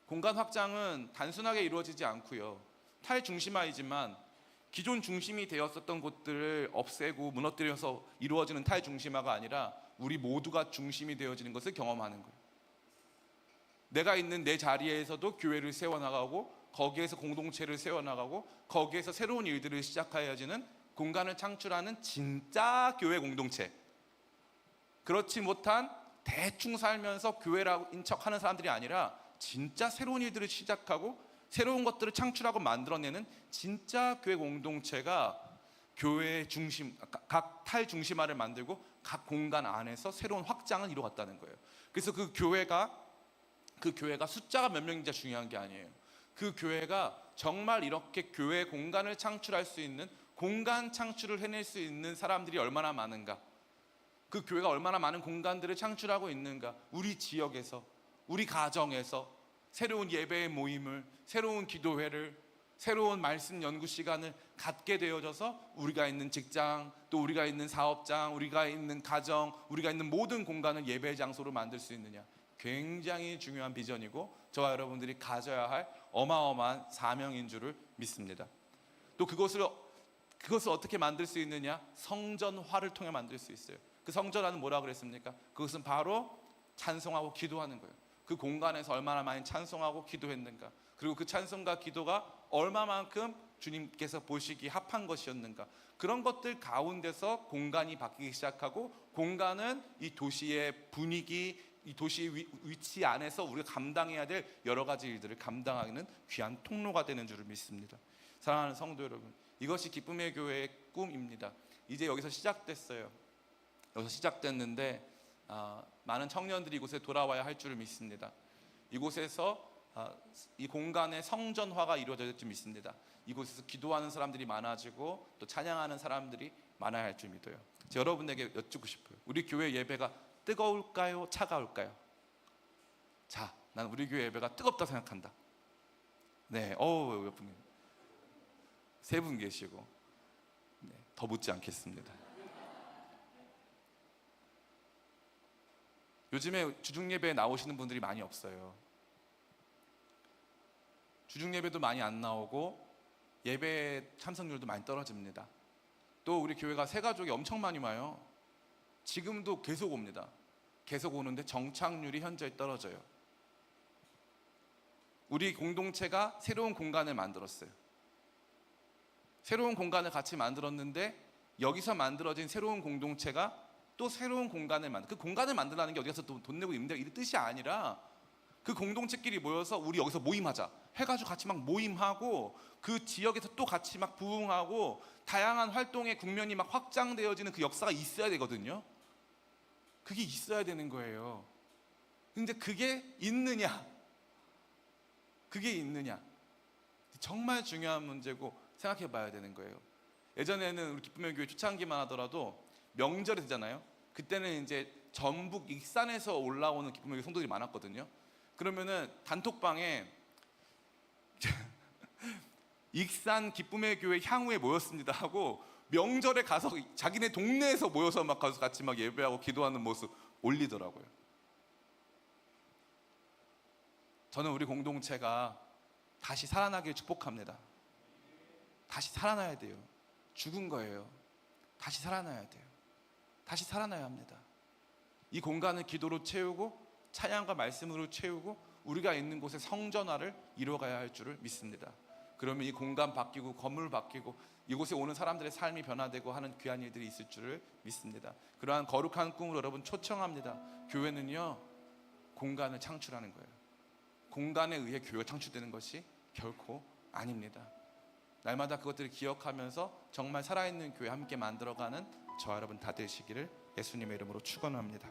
공간 확장은 단순하게 이루어지지 않고요, 탈중심화이지만 기존 중심이 되었었던 곳들을 없애고 무너뜨려서 이루어지는 탈중심화가 아니라 우리 모두가 중심이 되어지는 것을 경험하는 거예요. 내가 있는 내 자리에서도 교회를 세워나가고 거기에서 공동체를 세워나가고 거기에서 새로운 일들을 시작하여지는 공간을 창출하는 진짜 교회 공동체. 그렇지 못한 대충 살면서 교회라고 인척하는 사람들이 아니라 진짜 새로운 일들을 시작하고 새로운 것들을 창출하고 만들어내는 진짜 교회 공동체가 교회의 중심, 각 탈중심화를 만들고 각 공간 안에서 새로운 확장을 이루어갔다는 거예요. 그래서 그 교회가 숫자가 몇 명인지 중요한 게 아니에요. 그 교회가 정말 이렇게 교회 공간을 창출할 수 있는, 공간 창출을 해낼 수 있는 사람들이 얼마나 많은가, 그 교회가 얼마나 많은 공간들을 창출하고 있는가, 우리 지역에서, 우리 가정에서 새로운 예배의 모임을, 새로운 기도회를, 새로운 말씀 연구 시간을 갖게 되어져서 우리가 있는 직장, 또 우리가 있는 사업장, 우리가 있는 가정, 우리가 있는 모든 공간을 예배 장소로 만들 수 있느냐, 굉장히 중요한 비전이고 저와 여러분들이 가져야 할 어마어마한 사명인 줄을 믿습니다. 또 그것을 어떻게 만들 수 있느냐? 성전화를 통해 만들 수 있어요. 그 성전화는 뭐라고 그랬습니까? 그것은 바로 찬송하고 기도하는 거예요. 그 공간에서 얼마나 많이 찬송하고 기도했는가, 그리고 그 찬송과 기도가 얼마만큼 주님께서 보시기 합한 것이었는가, 그런 것들 가운데서 공간이 바뀌기 시작하고, 공간은 이 도시의 분위기, 이 도시의 위치 안에서 우리가 감당해야 될 여러 가지 일들을 감당하는 귀한 통로가 되는 줄을 믿습니다. 사랑하는 성도 여러분, 이것이 기쁨의 교회의 꿈입니다. 이제 여기서 시작됐어요. 여기서 시작됐는데 많은 청년들이 이곳에 돌아와야 할 줄을 믿습니다. 이곳에서 이 공간의 성전화가 이루어질 줄 믿습니다. 이곳에서 기도하는 사람들이 많아지고 또 찬양하는 사람들이 많아야 할 줄 믿어요. 여러분에게 여쭙고 싶어요. 우리 교회 예배가 뜨거울까요? 차가울까요? 자, 난 우리 교회 예배가 뜨겁다 생각한다. 네, 몇 분, 세 분 계시고, 네, 더 묻지 않겠습니다. 요즘에 주중예배에 나오시는 분들이 많이 없어요. 주중예배도 많이 안 나오고 예배 참석률도 많이 떨어집니다. 또 우리 교회가 새가족이 엄청 많이 와요. 지금도 계속 옵니다. 계속 오는데 정착률이 현저히 떨어져요. 우리 공동체가 새로운 공간을 만들었어요. 새로운 공간을 같이 만들었는데 여기서 만들어진 새로운 공동체가 또 새로운 공간을 그 공간을 만들라는 게 어디 가서 돈 내고 임대가 이 뜻이 아니라, 그 공동체끼리 모여서 우리 여기서 모임하자 해가지고 같이 막 모임하고 그 지역에서 또 같이 막 부흥하고 다양한 활동의 국면이 막 확장되어지는 그 역사가 있어야 되거든요. 그게 있어야 되는 거예요. 근데 그게 있느냐? 그게 있느냐? 정말 중요한 문제고 생각해 봐야 되는 거예요. 예전에는 우리 기쁨의 교회 초창기만 하더라도 명절이 되잖아요. 그때는 이제 전북 익산에서 올라오는 기쁨의 교회 성도들이 많았거든요. 그러면은 단톡방에 익산 기쁨의 교회 향후에 모였습니다 하고 명절에 가서 자기네 동네에서 모여서 막 가서 같이 막 예배하고 기도하는 모습 올리더라고요. 저는 우리 공동체가 다시 살아나길 축복합니다. 다시 살아나야 돼요. 죽은 거예요. 다시 살아나야 돼요. 다시 살아나야 합니다. 이 공간을 기도로 채우고 찬양과 말씀으로 채우고 우리가 있는 곳에 성전화를 이루어가야 할 줄을 믿습니다. 그러면 이 공간 바뀌고 건물 바뀌고 이곳에 오는 사람들의 삶이 변화되고 하는 귀한 일들이 있을 줄을 믿습니다. 그러한 거룩한 꿈으로 여러분 초청합니다. 교회는요, 공간을 창출하는 거예요. 공간에 의해 교회가 창출되는 것이 결코 아닙니다. 날마다 그것들을 기억하면서 정말 살아있는 교회 함께 만들어가는 저와 여러분 다 되시기를 예수님의 이름으로 축원합니다.